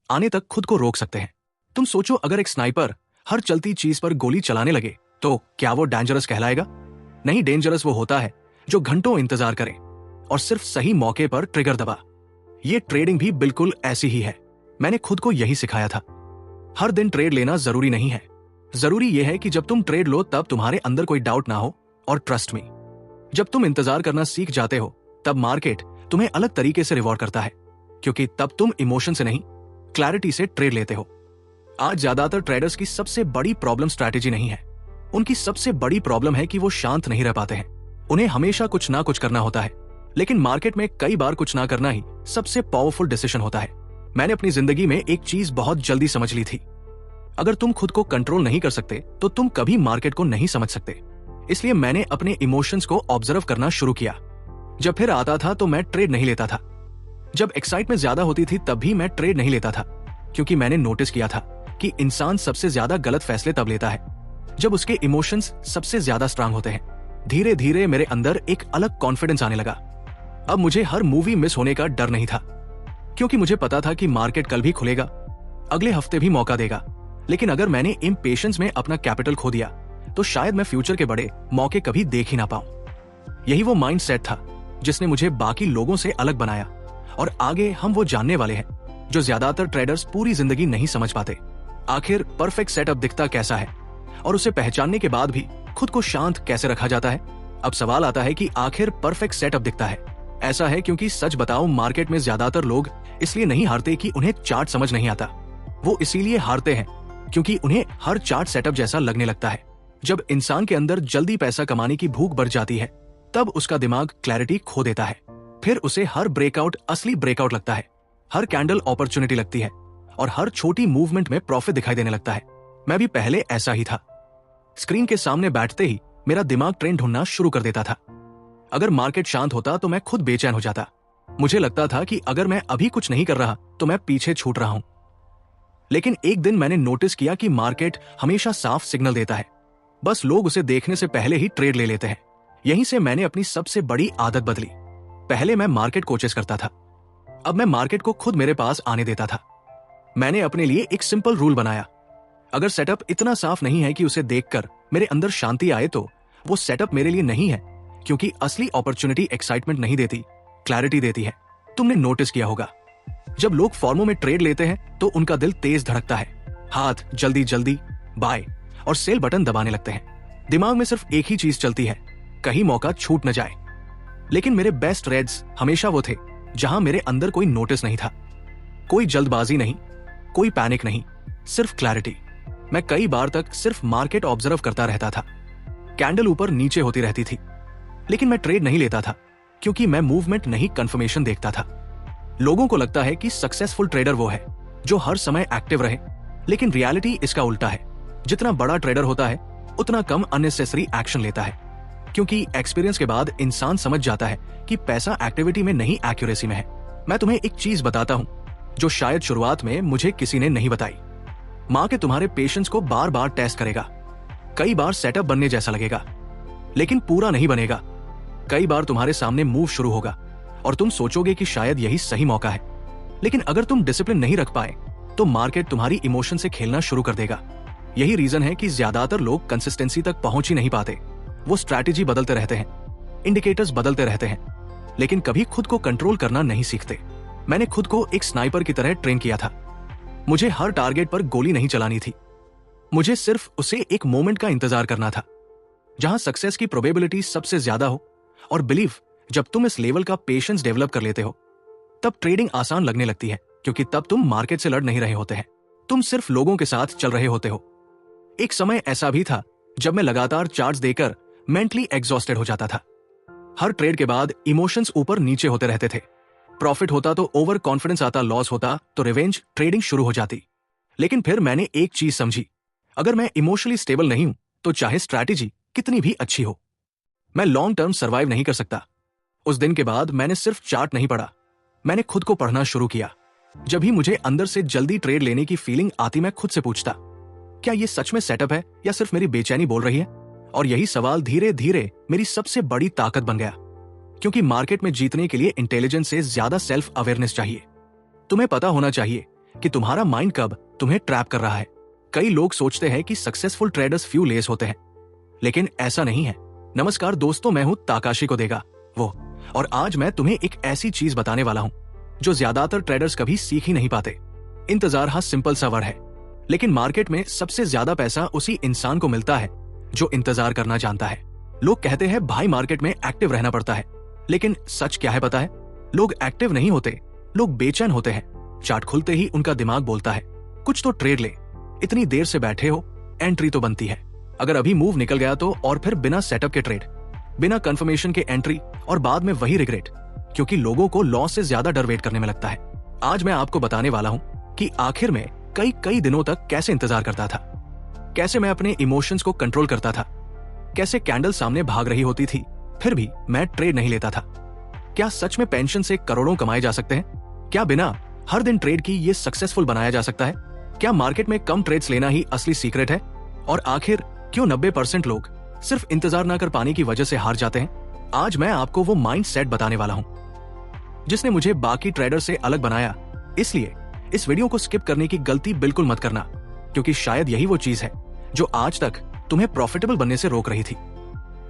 आने तक खुद को रोक सकते हैं। तुम सोचो, अगर एक स्नाइपर हर चलती चीज पर गोली चलाने लगे तो क्या वो डेंजरस कहलाएगा? नहीं, डेंजरस वो होता है जो घंटों इंतजार करे और सिर्फ सही मौके पर ट्रिगर दबा। ये ट्रेडिंग भी बिल्कुल ऐसी ही है। मैंने खुद को यही सिखाया था। हर दिन ट्रेड लेना जरूरी नहीं है। जरूरी यह है कि जब तुम ट्रेड लो तब तुम्हारे अंदर कोई डाउट ना हो। और ट्रस्ट मी, जब तुम इंतजार करना सीख जाते हो तब मार्केट तुम्हें अलग तरीके से रिवॉर्ड करता है, क्योंकि तब तुम इमोशन से नहीं, क्लैरिटी से ट्रेड लेते हो। आज ज्यादातर ट्रेडर्स की सबसे बड़ी प्रॉब्लम स्ट्रैटेजी नहीं है। उनकी सबसे बड़ी प्रॉब्लम है कि वो शांत नहीं रह पाते हैं। उन्हें हमेशा कुछ ना कुछ करना होता है, लेकिन मार्केट में कई बार कुछ ना करना ही सबसे पावरफुल डिसीजन होता है। मैंने अपनी जिंदगी में एक चीज बहुत जल्दी समझ ली थी, अगर तुम खुद को कंट्रोल नहीं कर सकते तो तुम कभी मार्केट को नहीं समझ सकते। इसलिए मैंने अपने इमोशंस को ऑब्जर्व करना शुरू किया। जब फिर आता था तो मैं ट्रेड नहीं लेता था। जब एक्साइटमेंट ज्यादा होती थी तब भी मैं ट्रेड नहीं लेता था, क्योंकि मैंने नोटिस किया था कि इंसान सबसे ज्यादा गलत फैसले तब लेता है जब उसके इमोशंस सबसे ज्यादा स्ट्रांग होते हैं। धीरे धीरे मेरे अंदर एक अलग कॉन्फिडेंस आने लगा। अब मुझे हर मूवी मिस होने का डर नहीं था, क्योंकि मुझे पता था कि मार्केट कल भी खुलेगा, अगले हफ्ते भी मौका देगा। लेकिन अगर मैंने इम्पेशंस में अपना कैपिटल खो दिया तो शायद मैं फ्यूचर के बड़े मौके कभी देख ही ना पाऊं। यही वो माइंडसेट था जिसने मुझे बाकी लोगों से अलग बनाया। और आगे हम वो जानने वाले हैं जो ज्यादातर ट्रेडर्स पूरी जिंदगी नहीं समझ पाते। आखिर परफेक्ट सेटअप दिखता कैसा है और उसे पहचानने के बाद भी खुद को शांत कैसे रखा जाता है। अब सवाल आता है कि आखिर परफेक्ट सेटअप दिखता है ऐसा है क्योंकि सच बताओ, मार्केट में ज्यादातर लोग इसलिए नहीं हारते कि उन्हें चार्ट समझ नहीं आता। वो इसीलिए हारते हैं क्योंकि उन्हें हर चार्ट सेटअप जैसा लगने लगता है। जब इंसान के अंदर जल्दी पैसा कमाने की भूख बढ़ जाती है तब उसका दिमाग क्लैरिटी खो देता है। फिर उसे हर ब्रेकआउट असली ब्रेकआउट लगता है, हर कैंडल अपॉर्चुनिटी लगती है और हर छोटी मूवमेंट में प्रॉफिट दिखाई देने लगता है। मैं भी पहले ऐसा ही था। स्क्रीन के सामने बैठते ही मेरा दिमाग ट्रेंड ढूंढना शुरू कर देता था। अगर मार्केट शांत होता तो मैं खुद बेचैन हो जाता। मुझे लगता था कि अगर मैं अभी कुछ नहीं कर रहा तो मैं पीछे छूट रहा हूं। लेकिन एक दिन मैंने नोटिस किया कि मार्केट हमेशा साफ सिग्नल देता है, बस लोग उसे देखने से पहले ही ट्रेड ले लेते हैं। यहीं से मैंने अपनी सबसे बड़ी आदत बदली। पहले मैं मार्केट कोचेस करता था, अब मैं मार्केट को खुद मेरे पास आने देता था। मैंने अपने लिए एक सिंपल रूल बनाया, अगर सेटअप इतना साफ नहीं है कि उसे देखकर मेरे अंदर शांति आए तो वो सेटअप मेरे लिए नहीं है, क्योंकि असली अपॉर्चुनिटी एक्साइटमेंट नहीं देती, क्लैरिटी देती है। तुमने नोटिस किया होगा, जब लोग फॉर्मो में ट्रेड लेते हैं तो उनका दिल तेज धड़कता है, हाथ जल्दी जल्दी बाय और सेल बटन दबाने लगते हैं। दिमाग में सिर्फ एक ही चीज चलती है, कहीं मौका छूट न जाए। लेकिन मेरे बेस्ट ट्रेड्स हमेशा वो थे जहां मेरे अंदर कोई नोटिस नहीं था, कोई जल्दबाजी नहीं, कोई पैनिक नहीं, सिर्फ क्लैरिटी। मैं कई बार तक सिर्फ मार्केट ऑब्जर्व करता रहता था। कैंडल ऊपर नीचे होती रहती थी, लेकिन मैं ट्रेड नहीं लेता था, क्योंकि मैं मूवमेंट नहीं कंफर्मेशन देखता था। लोगों को लगता है कि सक्सेसफुल ट्रेडर वो है जो हर समय एक्टिव रहे, लेकिन रियलिटी इसका उल्टा है। जितना बड़ा ट्रेडर होता है उतना कम अननेसेसरी एक्शन लेता है, क्योंकि एक्सपीरियंस के बाद इंसान समझ जाता है कि पैसा एक्टिविटी में नहीं एक्यूरेसी में है। मैं तुम्हें एक चीज बताता हूं जो शायद शुरुआत में मुझे किसी ने नहीं बताई। माँ के तुम्हारे पेशेंस को बार बार टेस्ट करेगा। कई बार सेटअप बनने जैसा लगेगा, लेकिन पूरा नहीं बनेगा। कई बार तुम्हारे सामने मूव शुरू होगा और तुम सोचोगे कि शायद यही सही मौका है, लेकिन अगर तुम डिसिप्लिन नहीं रख पाए तो मार्केट तुम्हारी इमोशन से खेलना शुरू कर देगा। यही रीजन है कि ज्यादातर लोग कंसिस्टेंसी तक पहुंच ही नहीं पाते। वो स्ट्रैटेजी बदलते रहते हैं, इंडिकेटर्स बदलते रहते हैं, लेकिन कभी खुद को कंट्रोल करना नहीं सीखते। मैंने खुद को एक स्नाइपर की तरह ट्रेन किया था। मुझे हर टारगेट पर गोली नहीं चलानी थी, मुझे सिर्फ उसे एक मोमेंट का इंतजार करना था जहां सक्सेस की प्रोबेबिलिटी सबसे ज्यादा हो। और बिलीव, जब तुम इस लेवल का पेशेंस डेवलप कर लेते हो तब ट्रेडिंग आसान लगने लगती है, क्योंकि तब तुम मार्केट से लड़ नहीं रहे होते हैं, तुम सिर्फ लोगों के साथ चल रहे होते हो। एक समय ऐसा भी था जब मैं लगातार चार्ट्स देकर मेंटली एग्जॉस्टेड हो जाता था। हर ट्रेड के बाद इमोशंस ऊपर नीचे होते रहते थे। प्रॉफिट होता तो ओवर कॉन्फिडेंस आता, लॉस होता तो रिवेंज ट्रेडिंग शुरू हो जाती। लेकिन फिर मैंने एक चीज समझी, अगर मैं इमोशनली स्टेबल नहीं हूं तो चाहे स्ट्रैटेजी कितनी भी अच्छी हो, मैं लॉन्ग टर्म सर्वाइव नहीं कर सकता। उस दिन के बाद मैंने सिर्फ चार्ट नहीं पढ़ा, मैंने खुद को पढ़ना शुरू किया। जब भी मुझे अंदर से जल्दी ट्रेड लेने की फीलिंग आती, मैं खुद से पूछता, क्या ये सच में सेटअप है या सिर्फ मेरी बेचैनी बोल रही है? और यही सवाल धीरे धीरे मेरी सबसे बड़ी ताकत बन गया, क्योंकि मार्केट में जीतने के लिए इंटेलिजेंस से ज्यादा सेल्फ अवेयरनेस चाहिए। तुम्हें पता होना चाहिए कि तुम्हारा माइंड कब तुम्हें ट्रैप कर रहा है। कई लोग सोचते हैं कि सक्सेसफुल ट्रेडर्स फ्यू लेस होते हैं, लेकिन ऐसा नहीं है। नमस्कार दोस्तों, मैं हूं ताकाशी कोदेगा वो, और आज मैं तुम्हें एक ऐसी चीज बताने वाला हूं जो ज्यादातर ट्रेडर्स कभी सीख ही नहीं पाते। इंतजार हाँ सिंपल सा वर्ड है, लेकिन मार्केट में सबसे ज्यादा पैसा उसी इंसान को मिलता है जो इंतजार करना जानता है। लोग कहते हैं भाई मार्केट में एक्टिव रहना पड़ता है, लेकिन सच क्या है पता है? लोग एक्टिव नहीं होते, लोग बेचैन होते हैं। चार्ट खुलते ही उनका दिमाग बोलता है कुछ तो ट्रेड ले, इतनी देर से बैठे हो, एंट्री तो बनती है। अगर अभी मूव निकल गया तो, और फिर बिना सेटअप के ट्रेड, बिना कंफर्मेशन के एंट्री, और बाद में वही रिग्रेट, क्योंकि लोगों को लॉस से ज्यादा डर वेट करने में लगता है। आज मैं आपको बताने वाला हूं कि आखिर में कई दिनों तक कैसे इंतजार करता था, कैसे मैं अपने इमोशंस को कंट्रोल करता था, कैसे कैंडल सामने भाग रही होती थी फिर भी मैं ट्रेड नहीं लेता था। क्या सच में पेंशन से करोड़ों कमाए जा सकते हैं? क्या बिना हर दिन ट्रेड की ये सक्सेसफुल बनाया जा सकता है? क्या मार्केट में कम ट्रेड्स लेना ही असली सीक्रेट है? और आखिर क्यों 90% लोग सिर्फ इंतजार ना कर पाने की वजह से हार जाते हैं? आज मैं आपको वो माइंड सेट बताने वाला हूं जिसने मुझे बाकी ट्रेडर से अलग बनाया। इसलिए इस वीडियो को स्किप करने की गलती बिल्कुल मत करना, क्योंकि शायद यही वो चीज है जो आज तक तुम्हें प्रॉफिटेबल बनने से रोक रही थी।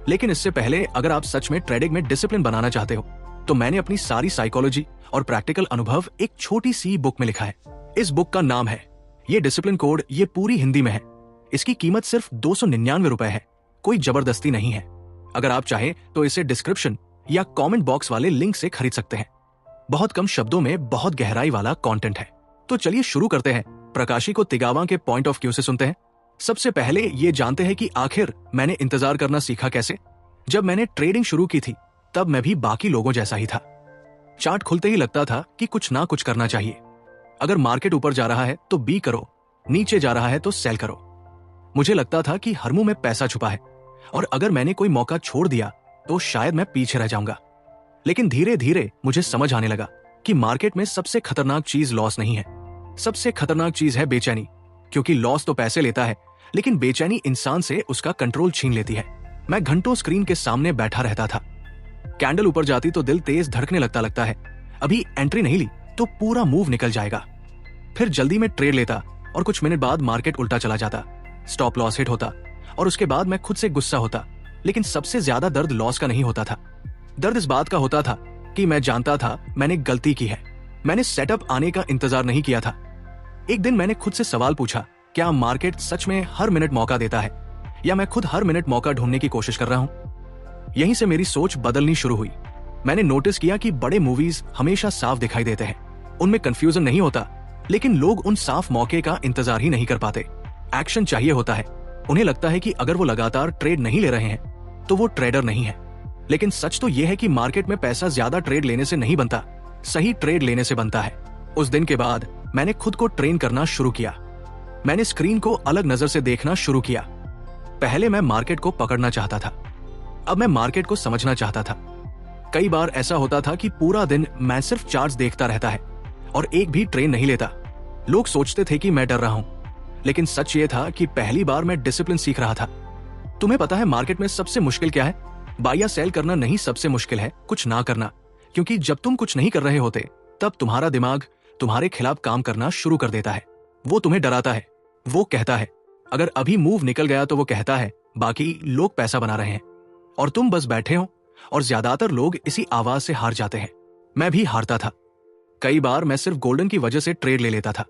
लेकिन इससे पहले, अगर आप सच में ट्रेडिंग में डिसिप्लिन बनाना चाहते हो तो मैंने अपनी सारी साइकोलॉजी और प्रैक्टिकल अनुभव एक छोटी सी बुक में लिखा है। इस बुक का नाम है ये डिसिप्लिन कोड। ये पूरी हिंदी में है। इसकी कीमत सिर्फ 299 रुपए है। कोई जबरदस्ती नहीं है। अगर आप चाहें तो इसे डिस्क्रिप्शन या कमेंट बॉक्स वाले लिंक से खरीद सकते हैं। बहुत कम शब्दों में बहुत गहराई वाला कंटेंट है। तो चलिए शुरू करते हैं। प्रकाशी को तिगावा के पॉइंट ऑफ व्यू से सुनते हैं। सबसे पहले ये जानते हैं कि आखिर मैंने इंतजार करना सीखा कैसे। जब मैंने ट्रेडिंग शुरू की थी तब मैं भी बाकी लोगों जैसा ही था। चार्ट खुलते ही लगता था कि कुछ ना कुछ करना चाहिए। अगर मार्केट ऊपर जा रहा है तो बी करो, नीचे जा रहा है तो सेल करो। मुझे लगता था कि हर मुंह में पैसा छुपा है, और अगर मैंने कोई मौका छोड़ दिया तो शायद मैं पीछे रह जाऊंगा। लेकिन धीरे धीरे मुझे समझ आने लगा कि मार्केट में सबसे खतरनाक चीज लॉस नहीं है, सबसे खतरनाक चीज है बेचैनी। क्योंकि लॉस तो पैसे लेता है, लेकिन बेचैनी इंसान से उसका कंट्रोल छीन लेती है। मैं घंटों स्क्रीन के सामने बैठा रहता था। कैंडल ऊपर जाती तो दिल तेज धड़कने लगता है अभी एंट्री नहीं ली तो पूरा मूव निकल जाएगा। फिर जल्दी में ट्रेड लेता और कुछ मिनट बाद मार्केट उल्टा चला जाता, स्टॉप लॉस हिट होता, और उसके बाद मैं खुद से गुस्सा होता। लेकिन सबसे ज्यादा दर्द लॉस का नहीं होता था। दर्द इस बात का होता था कि मैं जानता था मैंने गलती की है। मैंने सेटअप आने का इंतजार नहीं किया था। एक दिन मैंने खुद से सवाल पूछा, क्या मार्केट सच में हर मिनट मौका देता है, या मैं खुद हर मिनट मौका ढूंढने की कोशिश कर रहा हूं? यहीं से मेरी सोच बदलनी शुरू हुई। मैंने नोटिस किया कि बड़े मूवीज हमेशा साफ दिखाई देते हैं, उनमें कंफ्यूजन नहीं होता, लेकिन लोग उन साफ मौके का इंतजार ही नहीं कर पाते। एक्शन चाहिए होता है। उन्हें लगता है कि अगर वो लगातार ट्रेड नहीं ले रहे हैं तो वो ट्रेडर नहीं है। लेकिन सच तो यह है कि मार्केट में पैसा ज्यादा ट्रेड लेने से नहीं बनता, सही ट्रेड लेने से बनता है। उस दिन के बाद मैंने खुद को ट्रेन करना शुरू किया। मैंने स्क्रीन को अलग नजर से देखना शुरू किया। पहले मैं मार्केट को पकड़ना चाहता था, अब मैं मार्केट को समझना चाहता था। कई बार ऐसा होता था कि पूरा दिन मैं सिर्फ चार्ट्स देखता रहता है और एक भी ट्रेड नहीं लेता। लोग सोचते थे कि मैं डर रहा हूं, लेकिन सच ये था कि पहली बार मैं डिसिप्लिन सीख रहा था। तुम्हें पता है मार्केट में सबसे मुश्किल क्या है? बाय या सेल करना नहीं, सबसे मुश्किल है कुछ ना करना। क्योंकि जब तुम कुछ नहीं कर रहे होते तब तुम्हारा दिमाग तुम्हारे खिलाफ काम करना शुरू कर देता है। वो तुम्हें डराता है। वो कहता है अगर अभी मूव निकल गया तो वो कहता है बाकी लोग पैसा बना रहे हैं और तुम बस बैठे हो। और ज्यादातर लोग इसी आवाज से हार जाते हैं। मैं भी हारता था। कई बार मैं सिर्फ गोल्डन की वजह से ट्रेड ले लेता था,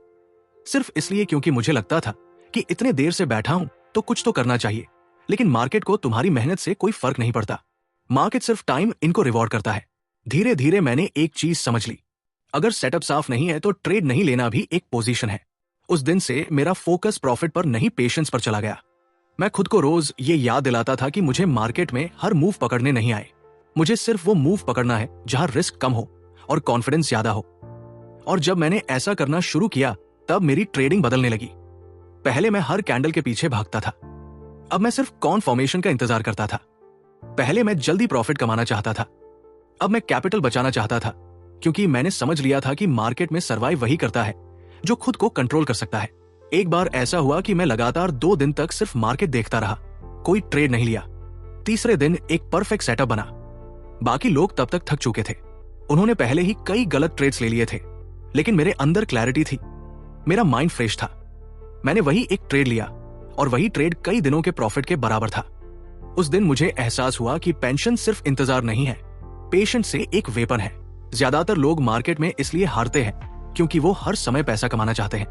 सिर्फ इसलिए क्योंकि मुझे लगता था कि इतने देर से बैठा हूं तो कुछ तो करना चाहिए। लेकिन मार्केट को तुम्हारी मेहनत से कोई फर्क नहीं पड़ता। मार्केट सिर्फ टाइम इनको रिवॉर्ड करता है। धीरे धीरे मैंने एक चीज समझ ली, अगर सेटअप साफ नहीं है तो ट्रेड नहीं लेना भी एक पोजीशन है। उस दिन से मेरा फोकस प्रॉफिट पर नहीं, पेशेंस पर चला गया। मैं खुद को रोज ये याद दिलाता था कि मुझे मार्केट में हर मूव पकड़ने नहीं आए। मुझे सिर्फ वो मूव पकड़ना है जहां रिस्क कम हो और कॉन्फिडेंस ज्यादा हो। और जब मैंने ऐसा करना शुरू किया तब मेरी ट्रेडिंग बदलने लगी। पहले मैं हर कैंडल के पीछे भागता था, अब मैं सिर्फ कॉन्फर्मेशन का इंतजार करता था। पहले मैं जल्दी प्रॉफिट कमाना चाहता था, अब मैं कैपिटल बचाना चाहता था, क्योंकि मैंने समझ लिया था कि मार्केट में सर्वाइव वही करता है जो खुद को कंट्रोल कर सकता है। एक बार ऐसा हुआ कि मैं लगातार 2 दिन तक सिर्फ मार्केट देखता रहा, कोई ट्रेड नहीं लिया। तीसरे दिन एक परफेक्ट सेटअप बना। बाकी लोग तब तक थक चुके थे, उन्होंने पहले ही कई गलत ट्रेड्स ले लिए थे, लेकिन मेरे अंदर क्लैरिटी थी। मेरा माइंड फ्रेश था। मैंने वही एक ट्रेड लिया और वही ट्रेड कई दिनों के प्रॉफिट के बराबर था। उस दिन मुझे एहसास हुआ कि पेंशन सिर्फ इंतजार नहीं है, पेशेंस से एक वेपन है। ज्यादातर लोग मार्केट में इसलिए हारते हैं क्योंकि वो हर समय पैसा कमाना चाहते हैं,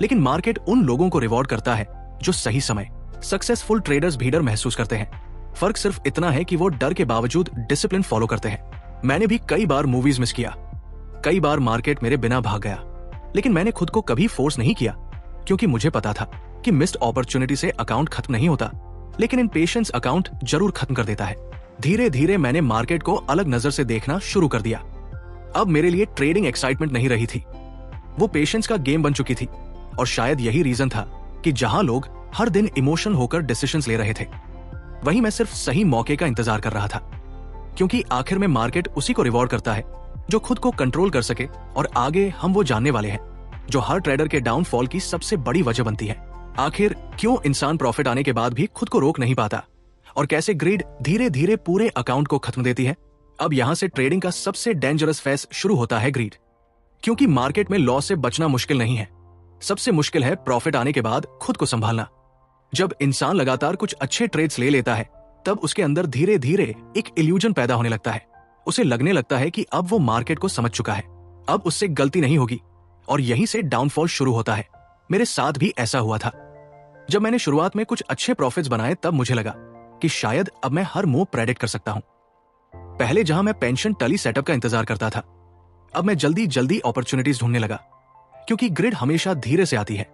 लेकिन मार्केट उन लोगों को रिवॉर्ड करता है जो सही समय सक्सेसफुल ट्रेडर्स भीतर महसूस करते हैं। फर्क सिर्फ इतना है कि वो डर के बावजूद डिसिप्लिन फॉलो करते हैं। मैंने भी कई बार मूवीज मिस किया, कई बार मार्केट मेरे बिना भाग गया, लेकिन मैंने खुद को कभी फोर्स नहीं किया क्योंकि मुझे पता था कि मिस्ड अपॉर्चुनिटी से अकाउंट खत्म नहीं होता, लेकिन इन पेशेंस अकाउंट जरूर खत्म कर देता है। धीरे धीरे मैंने मार्केट को अलग नजर से देखना शुरू कर दिया। अब मेरे लिए ट्रेडिंग एक्साइटमेंट नहीं रही थी, वो पेशेंस का गेम बन चुकी थी। और शायद यही रीजन था कि जहां लोग हर दिन इमोशन होकर डिसीजंस ले रहे थे, वहीं मैं सिर्फ सही मौके का इंतजार कर रहा था, क्योंकि आखिर में मार्केट उसी को रिवॉर्ड करता है जो खुद को कंट्रोल कर सके। और आगे हम वो जानने वाले हैं जो हर ट्रेडर के डाउनफॉल की सबसे बड़ी वजह बनती है। आखिर क्यों इंसान प्रॉफिट आने के बाद भी खुद को रोक नहीं पाता और कैसे ग्रीड धीरे धीरे पूरे अकाउंट को खत्म देती है। अब यहां से ट्रेडिंग का सबसे डेंजरस फेज शुरू होता है, ग्रीड। क्योंकि मार्केट में लॉस से बचना मुश्किल नहीं है, सबसे मुश्किल है प्रॉफिट आने के बाद खुद को संभालना। जब इंसान लगातार कुछ अच्छे ट्रेड्स ले लेता है, तब उसके अंदर धीरे धीरे एक इल्यूजन पैदा होने लगता है। उसे लगने लगता है कि अब वो मार्केट को समझ चुका है, अब उससे गलती नहीं होगी, और यहीं से डाउनफॉल शुरू होता है। मेरे साथ भी ऐसा हुआ था। जब मैंने शुरुआत में कुछ अच्छे प्रॉफिट्स बनाए, तब मुझे लगा कि शायद अब मैं हर मूव प्रेडिक्ट कर सकता हूं। पहले जहां मैं पेंशन टली सेटअप का इंतजार करता था, अब मैं जल्दी जल्दी अपॉर्चुनिटीज ढूंढने लगा, क्योंकि ग्रिड हमेशा धीरे से आती है।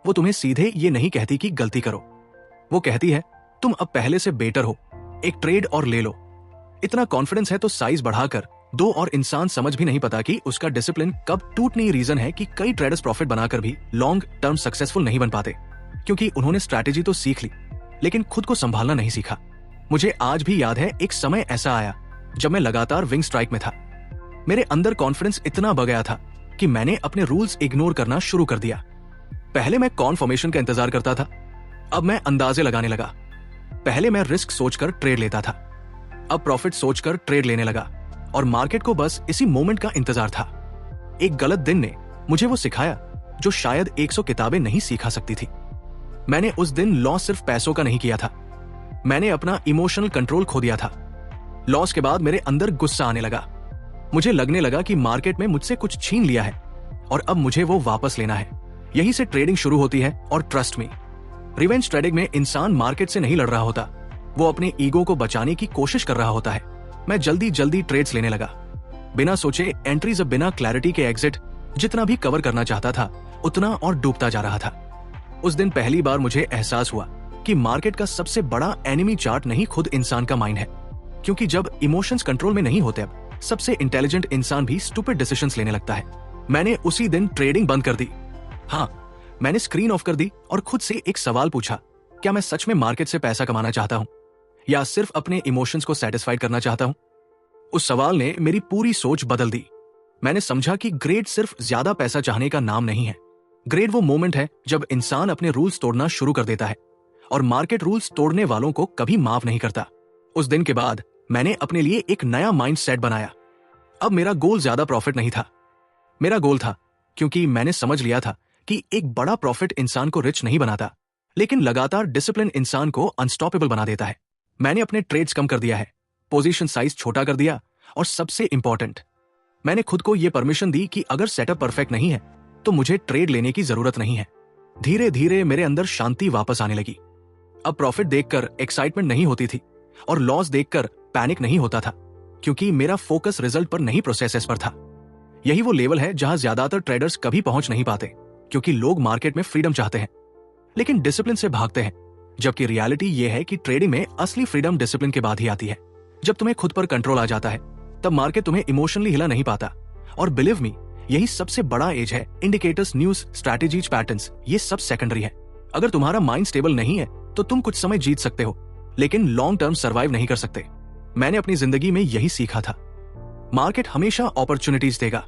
वो तुम्हें सीधे ये नहीं कहती कि गलती करो, वो कहती है तुम अब पहले से बेटर हो, एक ट्रेड और ले लो। इतना कॉन्फिडेंस है तो साइज बढ़ाकर दो, और इंसान समझ भी नहीं पाता कि उसका डिसिप्लिन कब टूटने। रीजन है कि कई ट्रेडर्स प्रॉफिट बनाकर भी लॉन्ग टर्म सक्सेसफुल नहीं बन पाते, क्योंकि उन्होंने स्ट्रैटेजी तो सीख ली लेकिन खुद को संभालना नहीं सीखा। मुझे आज भी याद है, एक समय ऐसा आया जब मैं लगातार विंग स्ट्राइक में था। मेरे अंदर कॉन्फिडेंस इतना बढ़ गया था कि मैंने अपने रूल्स इग्नोर करना शुरू कर दिया। पहले मैं कॉन्फर्मेशन का इंतजार करता था, अब मैं अंदाजे लगाने लगा। पहले मैं रिस्क सोचकर ट्रेड लेता था, अब प्रॉफिट सोचकर ट्रेड लेने लगा, और मार्केट को बस इसी मोमेंट का इंतजार था। एक गलत दिन ने मुझे वो सिखाया जो शायद 100 किताबें नहीं सिखा सकती थी। मैंने उस दिन लॉस सिर्फ पैसों का नहीं किया था, मैंने अपना इमोशनल कंट्रोल खो दिया था। लॉस के बाद मेरे अंदर गुस्सा आने लगा। मुझे लगने लगा कि मार्केट में मुझसे कुछ छीन लिया है और अब मुझे वो वापस लेना है। यहीं से ट्रेडिंग शुरू होती है, और ट्रस्ट मी, रिवेंज ट्रेडिंग में इंसान मार्केट से नहीं लड़ रहा होता, वो अपने ईगो को बचाने की कोशिश कर रहा होता है। मैं जल्दी जल्दी ट्रेड्स लेने लगा, बिना सोचे एंट्रीज, बिना क्लैरिटी के एग्जिट। जितना भी कवर करना चाहता था उतना और डूबता जा रहा था। उस दिन पहली बार मुझे एहसास हुआ कि मार्केट का सबसे बड़ा एनिमी चार्ट नहीं खुद इंसान का माइंड है, क्योंकि जब इमोशंस कंट्रोल में नहीं होते, अब सबसे इंटेलिजेंट इंसान भी स्टूपिड डिसीजंस लेने लगता है। मैंने उसी दिन ट्रेडिंग बंद कर दी। हाँ, मैंने स्क्रीन ऑफ कर दी और खुद से एक सवाल पूछा, क्या मैं सच में मार्केट से पैसा कमाना चाहता हूं या सिर्फ अपने इमोशंस को सेटिस्फाइड करना चाहता हूं? उस सवाल ने मेरी पूरी सोच बदल दी। मैंने समझा कि ग्रेड सिर्फ ज्यादा पैसा चाहने का नाम नहीं है। ग्रेड वो मोमेंट है जब इंसान अपने रूल्स तोड़ना शुरू कर देता है, और मार्केट रूल्स तोड़ने वालों को कभी माफ नहीं करता। उस दिन के बाद मैंने अपने लिए एक नया माइंड सेट बनाया। अब मेरा गोल ज्यादा प्रॉफिट नहीं था, मेरा गोल था, क्योंकि मैंने समझ लिया था कि एक बड़ा प्रॉफिट इंसान को रिच नहीं बनाता, लेकिन लगातार डिसिप्लिन इंसान को अनस्टॉपेबल बना देता है। मैंने अपने ट्रेड्स कम कर दिया है, पोजीशन साइज छोटा कर दिया, और सबसे इंपॉर्टेंट, मैंने खुद को यह परमिशन दी कि अगर सेटअप परफेक्ट नहीं है तो मुझे ट्रेड लेने की जरूरत नहीं है। धीरे धीरे मेरे अंदर शांति वापस आने लगी। अब प्रॉफिट देखकर एक्साइटमेंट नहीं होती थी और लॉस देखकर पैनिक नहीं होता था, क्योंकि मेरा फोकस रिजल्ट पर नहीं प्रोसेसेस पर था। यही वो लेवल है जहां ज्यादातर ट्रेडर्स कभी पहुंच नहीं पाते, क्योंकि लोग मार्केट में फ्रीडम चाहते हैं लेकिन डिसिप्लिन से भागते हैं। जबकि रियलिटी यह है कि ट्रेडिंग में असली फ्रीडम डिसिप्लिन के बाद ही आती है। जब तुम्हें खुद पर कंट्रोल आ जाता है, तब मार्केट तुम्हें इमोशनली हिला नहीं पाता। और बिलीव मी, यही सबसे बड़ा एज है। इंडिकेटर्स, न्यूज, स्ट्रैटेजीज, पैटर्न्स, ये सब सेकेंडरी है। अगर तुम्हारा माइंड स्टेबल नहीं है तो तुम कुछ समय जीत सकते हो, लेकिन लॉन्ग टर्म सर्वाइव नहीं कर सकते। मैंने अपनी जिंदगी में यही सीखा था। मार्केट हमेशा अपॉर्चुनिटीज देगा,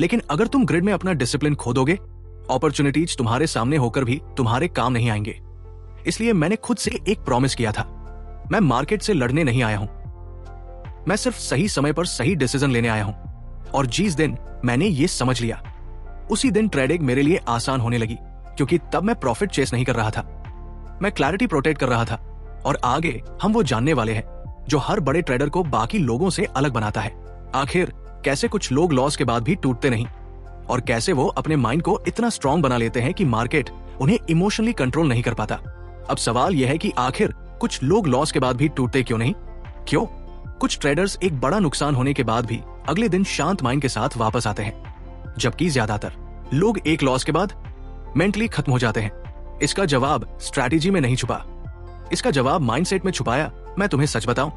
लेकिन अगर तुम ग्रिड में अपना डिसिप्लिन खो दोगे, अपॉर्चुनिटीज तुम्हारे सामने होकर भी तुम्हारे काम नहीं आएंगे। इसलिए मैंने खुद से एक प्रॉमिस किया था, मैं मार्केट से लड़ने नहीं आया हूं, मैं सिर्फ सही समय पर सही डिसीजन लेने आया हूं। और जिस दिन मैंने ये समझ लिया, उसी दिन ट्रेडिंग मेरे लिए आसान होने लगी, क्योंकि तब मैं प्रॉफिट चेस नहीं कर रहा था, मैं क्लैरिटी प्रोटेक्ट कर रहा था। और आगे हम वो जानने वाले हैं जो हर बड़े ट्रेडर को बाकी लोगों से अलग बनाता है। आखिर कैसे कुछ लोग लॉस के बाद भी टूटते नहीं, और कैसे वो अपने माइंड को इतना स्ट्रांग बना लेते हैं कि मार्केट उन्हें इमोशनली कंट्रोल नहीं कर पाता। अब सवाल यह है कि आखिर कुछ लोग लॉस के बाद भी टूटते क्यों नहीं? क्यों कुछ ट्रेडर्स एक बड़ा नुकसान होने के बाद भी अगले दिन शांत माइंड के साथ वापस आते हैं, जबकि ज्यादातर लोग एक लॉस के बाद मेंटली खत्म हो जाते हैं? इसका जवाब स्ट्रैटेजी में नहीं छुपा, इसका जवाब माइंडसेट में छुपाया। मैं तुम्हें सच बताऊं,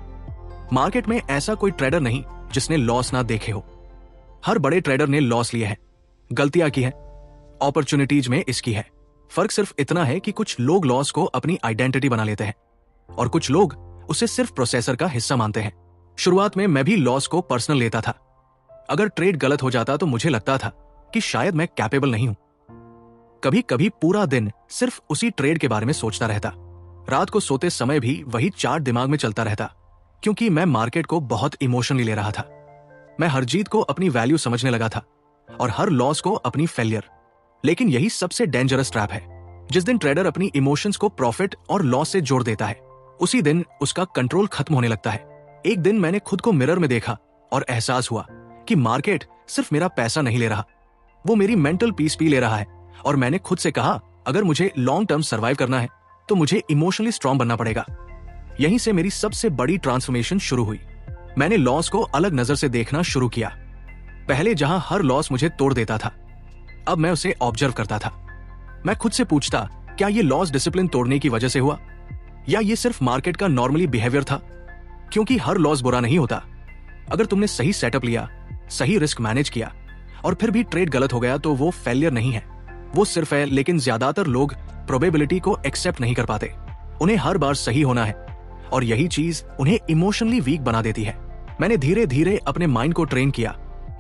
मार्केट में ऐसा कोई ट्रेडर नहीं जिसने लॉस ना देखे हो। हर बड़े ट्रेडर ने लॉस लिए हैं, गलतियां की हैं, अपॉर्चुनिटीज में इसकी है। फर्क सिर्फ इतना है कि कुछ लोग लॉस को अपनी आइडेंटिटी बना लेते हैं और कुछ लोग उसे सिर्फ प्रोसेसर का हिस्सा मानते हैं। शुरुआत में मैं भी लॉस को पर्सनल लेता था। अगर ट्रेड गलत हो जाता तो मुझे लगता था कि शायद मैं कैपेबल नहीं हूं। कभी कभी पूरा दिन सिर्फ उसी ट्रेड के बारे में सोचता रहता, रात को सोते समय भी वही चार्ट दिमाग में चलता रहता, क्योंकि मैं मार्केट को बहुत इमोशनली ले रहा था। मैं हर जीत को अपनी वैल्यू समझने लगा था और हर लॉस को अपनी फेलियर। लेकिन यही सबसे डेंजरस ट्रैप है। जिस दिन ट्रेडर अपनी इमोशंस को प्रॉफिट और लॉस से जोड़ देता है, उसी दिन उसका कंट्रोल खत्म होने लगता है। एक दिन मैंने खुद को मिरर में देखा और एहसास हुआ कि मार्केट सिर्फ मेरा पैसा नहीं ले रहा, वो मेरी मेंटल पीस भी ले रहा है। और मैंने खुद से कहा, अगर मुझे लॉन्ग टर्म सर्वाइव करना है तो मुझे इमोशनली स्ट्रांग बनना पड़ेगा। यहीं से मेरी सबसे बड़ी ट्रांसफॉर्मेशन शुरू हुई। मैंने लॉस को अलग नजर से देखना शुरू किया। पहले जहां हर लॉस मुझे तोड़ देता था, अब मैं उसे ऑब्जर्व करता था। मैं खुद से पूछता, क्या ये लॉस डिसिप्लिन तोड़ने की वजह से हुआ या ये सिर्फ मार्केट का नॉर्मली बिहेवियर था? क्योंकि हर लॉस बुरा नहीं होता। अगर तुमने सही सेटअप लिया, सही रिस्क मैनेज किया और फिर भी ट्रेड गलत हो गया तो वो फेलियर नहीं है, वो सिर्फ है। लेकिन ज्यादातर लोग प्रोबेबिलिटी को एक्सेप्ट नहीं कर पाते। उन्हें हर बार सही होना है और यही चीज उन्हें इमोशनली वीक बना देती है। मैंने धीरे धीरे अपने माइंड को ट्रेन किया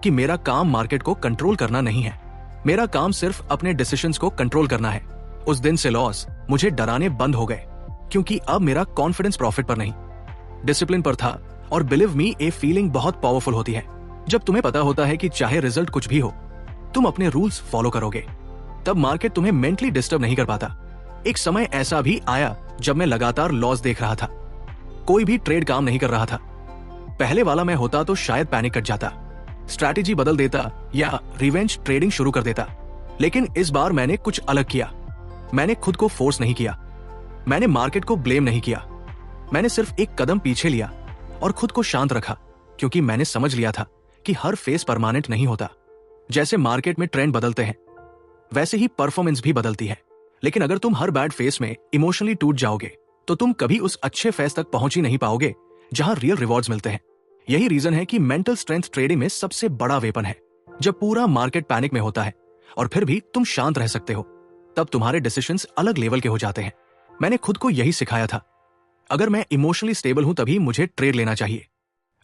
कि मेरा काम मार्केट को कंट्रोल करना नहीं है, मेरा काम सिर्फ अपने डिसीजंस को कंट्रोल करना है। उस दिन से लॉस मुझे डराने बंद हो गए, क्योंकि अब मेरा कॉन्फिडेंस प्रॉफिट पर नहीं, डिसिप्लिन पर था। और बिलीव मी, ये फीलिंग बहुत पावरफुल होती है। जब तुम्हें पता होता है कि चाहे रिजल्ट कुछ भी हो, तुम अपने रूल्स फॉलो करोगे, तब मार्केट तुम्हें मेंटली डिस्टर्ब नहीं कर पाता। एक समय ऐसा भी आया जब मैं लगातार लॉस देख रहा था, कोई भी ट्रेड काम नहीं कर रहा था। पहले वाला मैं होता तो शायद पैनिक कर जाता, स्ट्रैटेजी बदल देता या रिवेंज ट्रेडिंग शुरू कर देता। लेकिन इस बार मैंने कुछ अलग किया। मैंने खुद को फोर्स नहीं किया, मैंने मार्केट को ब्लेम नहीं किया। मैंने सिर्फ एक कदम पीछे लिया और खुद को शांत रखा, क्योंकि मैंने समझ लिया था कि हर फेस परमानेंट नहीं होता। जैसे मार्केट में ट्रेंड बदलते हैं, वैसे ही परफॉर्मेंस भी बदलती है। लेकिन अगर तुम हर बैड फेस में इमोशनली टूट जाओगे तो तुम कभी उस अच्छे फेस तक पहुंच ही नहीं पाओगे जहां रियल रिवॉर्ड्स मिलते हैं। यही रीजन है कि मेंटल स्ट्रेंथ ट्रेडिंग में सबसे बड़ा वेपन है। जब पूरा मार्केट पैनिक में होता है और फिर भी तुम शांत रह सकते हो, तब तुम्हारे डिसीजंस अलग लेवल के हो जाते हैं। मैंने खुद को यही सिखाया था, अगर मैं इमोशनली स्टेबल हूं तभी मुझे ट्रेड लेना चाहिए।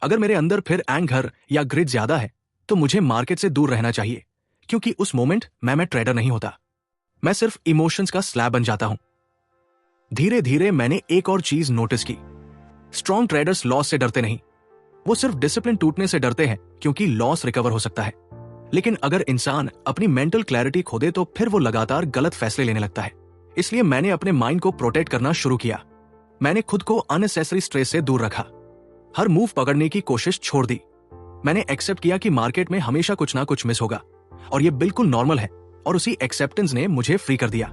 अगर मेरे अंदर फिर एंगर या ग्रिड ज्यादा है तो मुझे मार्केट से दूर रहना चाहिए, क्योंकि उस मोमेंट मैं ट्रेडर नहीं होता, मैं सिर्फ इमोशंस का स्लैब बन जाता हूं। धीरे धीरे मैंने एक और चीज नोटिस की, स्ट्रॉन्ग ट्रेडर्स लॉस से डरते नहीं, वो सिर्फ डिसिप्लिन टूटने से डरते हैं, क्योंकि लॉस रिकवर हो सकता है। लेकिन अगर इंसान अपनी मेंटल क्लैरिटी खो दे तो फिर वो लगातार गलत फैसले लेने लगता है। इसलिए मैंने अपने माइंड को प्रोटेक्ट करना शुरू किया। मैंने खुद को अननेसेसरी स्ट्रेस से दूर रखा, हर मूव पकड़ने की कोशिश छोड़ दी। मैंने एक्सेप्ट किया कि मार्केट में हमेशा कुछ ना कुछ मिस होगा और ये बिल्कुल नॉर्मल है, और उसी एक्सेप्टेंस ने मुझे फ्री कर दिया।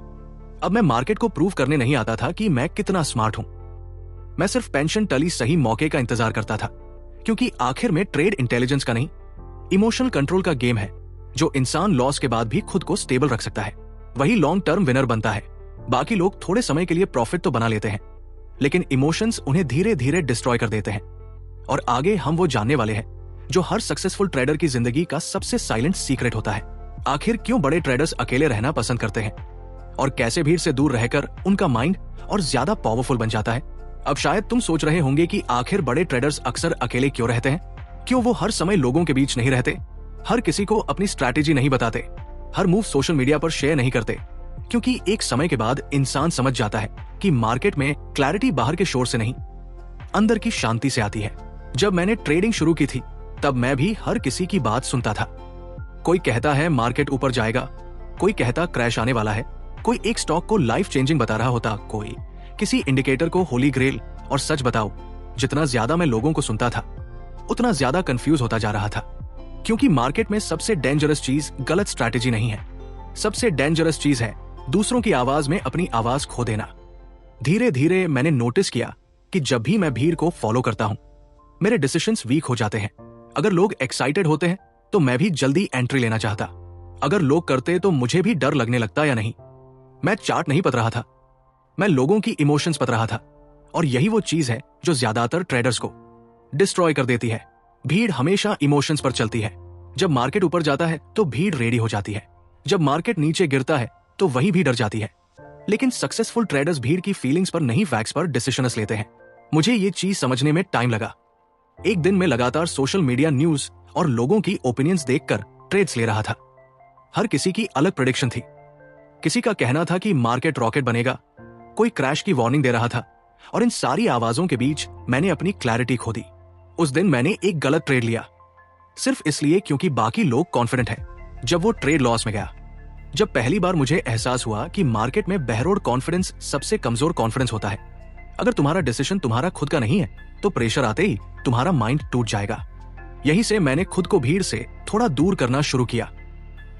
अब मैं मार्केट को प्रूव करने नहीं आता था कि मैं कितना स्मार्ट हूं, मैं सिर्फ पेंशन टली सही मौके का इंतजार करता था, क्योंकि आखिर में ट्रेड इंटेलिजेंस का नहीं, इमोशनल कंट्रोल का गेम है। जो इंसान लॉस के बाद भी खुद को स्टेबल रख सकता है, वही लॉन्ग टर्म विनर बनता है। बाकी लोग थोड़े समय के लिए प्रॉफिट तो बना लेते हैं, लेकिन इमोशंस उन्हें धीरे धीरे डिस्ट्रॉय कर देते हैं। और आगे हम वो जानने वाले हैं जो हर सक्सेसफुल ट्रेडर की जिंदगी का सबसे साइलेंट सीक्रेट होता है। आखिर क्यों बड़े ट्रेडर्स अकेले रहना पसंद करते हैं और कैसे भीड़ से दूर रहकर उनका माइंड और ज्यादा पावरफुल बन जाता है। अब शायद तुम सोच रहे होंगे कि आखिर बड़े ट्रेडर्स अक्सर अकेले क्यों रहते हैं, क्यों वो हर समय लोगों के बीच नहीं रहते, हर किसी को अपनी स्ट्रैटेजी नहीं बताते, हर मूव सोशल मीडिया पर शेयर नहीं करते। क्योंकि एक समय के बाद इंसान समझ जाता है कि मार्केट में क्लैरिटी बाहर के शोर से नहीं, अंदर की शांति से आती है। जब मैंने ट्रेडिंग शुरू की थी तब मैं भी हर किसी की बात सुनता था, कोई कहता है मार्केट ऊपर जाएगा, कोई कहता क्रैश आने वाला है, कोई एक स्टॉक को लाइफ चेंजिंग बता रहा होता, कोई किसी इंडिकेटर को होली ग्रेल। और सच बताओ, जितना ज्यादा मैं लोगों को सुनता था उतना ज्यादा कंफ्यूज होता जा रहा था। क्योंकि मार्केट में सबसे डेंजरस चीज गलत स्ट्रैटेजी नहीं है, सबसे डेंजरस चीज है दूसरों की आवाज में अपनी आवाज खो देना। धीरे धीरे मैंने नोटिस किया कि जब भी मैं भीड़ को फॉलो करता हूं, मेरे डिसीजंस वीक हो जाते हैं। अगर लोग एक्साइटेड होते हैं तो मैं भी जल्दी एंट्री लेना चाहता, अगर लोग करते तो मुझे भी डर लगने लगता या नहीं। मैं चार्ट नहीं पढ़ रहा था, मैं लोगों की इमोशंस पढ़ रहा था। और यही वो चीज है जो ज्यादातर ट्रेडर्स को डिस्ट्रॉय कर देती है। भीड़ हमेशा इमोशंस पर चलती है। जब मार्केट ऊपर जाता है तो भीड़ रेडी हो जाती है, जब मार्केट नीचे गिरता है तो वही भी डर जाती है। लेकिन सक्सेसफुल ट्रेडर्स भीड़ की फीलिंग्स पर नहीं, फैक्ट्स पर डिसीजंस लेते हैं। मुझे ये चीज समझने में टाइम लगा। एक दिन में लगातार सोशल मीडिया, न्यूज और लोगों की ओपिनियंस देखकर ट्रेड्स ले रहा था। हर किसी की अलग प्रेडिक्शन थी। किसी का कहना था कि मार्केट रॉकेट बनेगा, कोई क्रैश की वार्निंग दे रहा था। और इन सारी आवाजों के बीच मैंने अपनी क्लैरिटी खो दी। उस दिन मैंने एक गलत ट्रेड लिया, सिर्फ इसलिए क्योंकि बाकी लोग कॉन्फिडेंट हैं। जब वो ट्रेड लॉस में गया, जब पहली बार मुझे एहसास हुआ कि मार्केट में बहरोड कॉन्फिडेंस सबसे कमजोर कॉन्फिडेंस होता है। अगर तुम्हारा डिसीजन तुम्हारा खुद का नहीं है तो प्रेशर आते ही तुम्हारा माइंड टूट जाएगा। यहीं से मैंने खुद को भीड़ से थोड़ा दूर करना शुरू किया।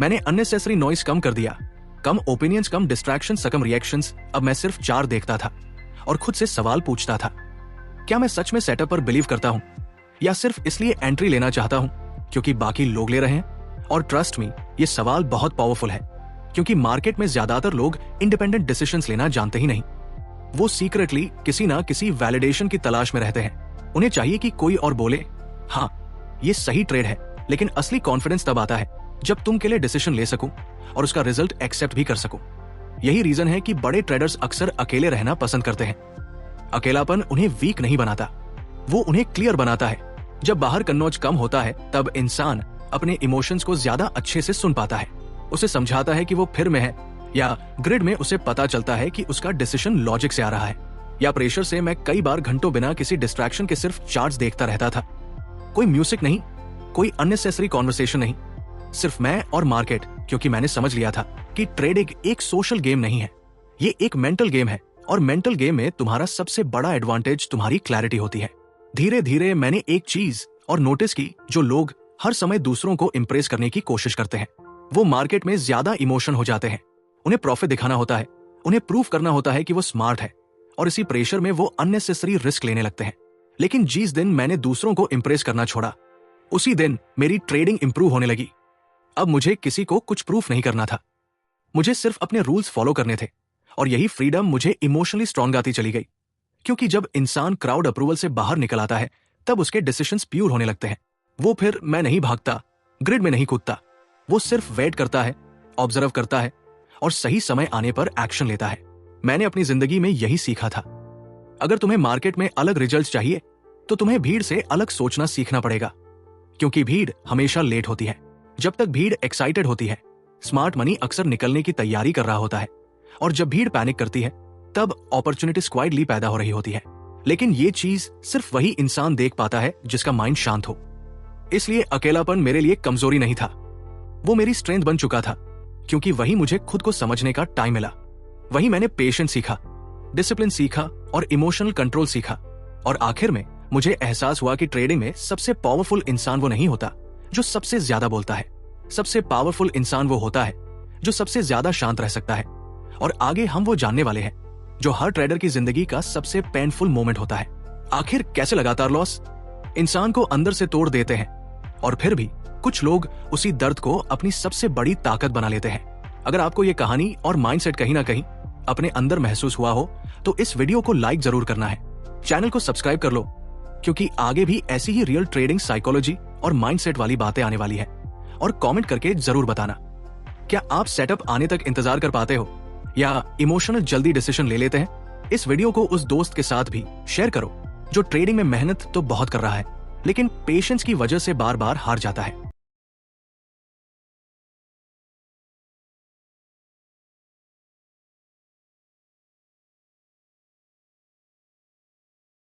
मैंने अननेसेसरी नॉइस कम कर दिया, कम ओपिनियंस, कम डिस्ट्रैक्शन, कम रिएक्शंस। अब मैं सिर्फ चार्ट देखता था और खुद से सवाल पूछता था, क्या मैं सच में सेटअप पर बिलीव करता हूं या सिर्फ इसलिए एंट्री लेना चाहता हूं क्योंकि बाकी लोग ले रहे हैं। और ट्रस्ट मी, ये सवाल बहुत पावरफुल है, क्योंकि मार्केट में ज्यादातर लोग इंडिपेंडेंट डिसीजंस लेना जानते ही नहीं। वो सीक्रेटली किसी ना किसी वैलिडेशन की तलाश में रहते हैं। उन्हें चाहिए कि कोई और बोले, हाँ ये सही ट्रेड है। लेकिन असली कॉन्फिडेंस तब आता है जब तुम के लिए डिसीजन ले सकूं और उसका रिजल्ट एक्सेप्ट भी कर सकूं। यही रीजन है कि बड़े ट्रेडर्स अक्सर अकेले रहना पसंद करते हैं। अकेलापन उन्हें वीक नहीं बनाता, वो उन्हें क्लियर बनाता है। जब बाहर कन्नौज कम होता है तब इंसान अपने इमोशंस को ज्यादा अच्छे से सुन पाता है। उसे समझाता है कि वो फिर में है, या ग्रिड में उसे पता चलता है कि उसका डिसीजन लॉजिक से आ रहा है या प्रेशर से। मैं कई बार घंटों बिना किसी डिस्ट्रैक्शन के सिर्फ चार्ट्स देखता रहता था। कोई म्यूजिक नहीं, कोई अननेसेसरी कॉन्वर्सेशन नहीं, सिर्फ मैं और मार्केट। क्योंकि मैंने समझ लिया था कि ट्रेडिंग एक सोशल गेम नहीं है, ये एक मेंटल गेम है। और मेंटल गेम में तुम्हारा सबसे बड़ा एडवांटेज तुम्हारी क्लैरिटी होती है। धीरे धीरे मैंने एक चीज और नोटिस की, जो लोग हर समय दूसरों को इंप्रेस करने की कोशिश करते हैं, वो मार्केट में ज्यादा इमोशन हो जाते हैं। उन्हें प्रॉफिट दिखाना होता है, उन्हें प्रूफ करना होता है कि वो स्मार्ट है, और इसी प्रेशर में वो अननेसेसरी रिस्क लेने लगते हैं। लेकिन जिस दिन मैंने दूसरों को इंप्रेस करना छोड़ा, उसी दिन मेरी ट्रेडिंग इंप्रूव होने लगी। अब मुझे किसी को कुछ प्रूफ नहीं करना था, मुझे सिर्फ अपने रूल्स फॉलो करने थे। और यही फ्रीडम मुझे इमोशनली स्ट्रॉन्ग आती चली गई। क्योंकि जब इंसान क्राउड अप्रूवल से बाहर निकल आता है तब उसके डिसीजंस प्योर होने लगते हैं। वो फिर मैं नहीं भागता, ग्रिड में नहीं कूदता, वो सिर्फ वेट करता है, ऑब्जर्व करता है और सही समय आने पर एक्शन लेता है। मैंने अपनी जिंदगी में यही सीखा था। अगर तुम्हें मार्केट में अलग रिजल्ट्स चाहिए तो तुम्हें भीड़ से अलग सोचना सीखना पड़ेगा। क्योंकि भीड़ हमेशा लेट होती है। जब तक भीड़ एक्साइटेड होती है, स्मार्ट मनी अक्सर निकलने की तैयारी कर रहा होता है। और जब भीड़ पैनिक करती है तब अपॉर्चुनिटीज क्वाइटली पैदा हो रही होती है। लेकिन ये चीज सिर्फ वही इंसान देख पाता है जिसका माइंड शांत हो। इसलिए अकेलापन मेरे लिए कमजोरी नहीं था, वो मेरी स्ट्रेंथ बन चुका था। क्योंकि वही मुझे खुद को समझने का टाइम मिला। वही मैंने पेशेंस सीखा, डिसिप्लिन सीखा और इमोशनल कंट्रोल सीखा। और आखिर में मुझे एहसास हुआ कि ट्रेडिंग में सबसे पावरफुल इंसान वो नहीं होता जो सबसे ज्यादा बोलता है। सबसे पावरफुल इंसान वो होता है जो सबसे ज्यादा शांत रह सकता है। और आगे हम वो जानने वाले हैं जो हर ट्रेडर की जिंदगी का सबसे पेनफुल मोमेंट होता है। आखिर कैसे लगातार लॉस इंसान को अंदर से तोड़ देते हैं, और फिर भी कुछ लोग उसी दर्द को अपनी सबसे बड़ी ताकत बना लेते हैं। अगर आपको ये कहानी और माइंडसेट कहीं ना कहीं अपने अंदर महसूस हुआ हो तो इस वीडियो को लाइक जरूर करना है, चैनल को सब्सक्राइब कर लो, क्योंकि आगे भी ऐसी ही रियल ट्रेडिंग साइकोलॉजी और माइंडसेट वाली बातें आने वाली है। और कमेंट करके जरूर बताना, क्या आप सेटअप आने तक इंतजार कर पाते हो या इमोशनल जल्दी डिसीजन ले लेते हैं? इस वीडियो को उस दोस्त के साथ भी शेयर करो जो ट्रेडिंग में मेहनत तो बहुत कर रहा है लेकिन पेशेंस की वजह से बार बार हार जाता है।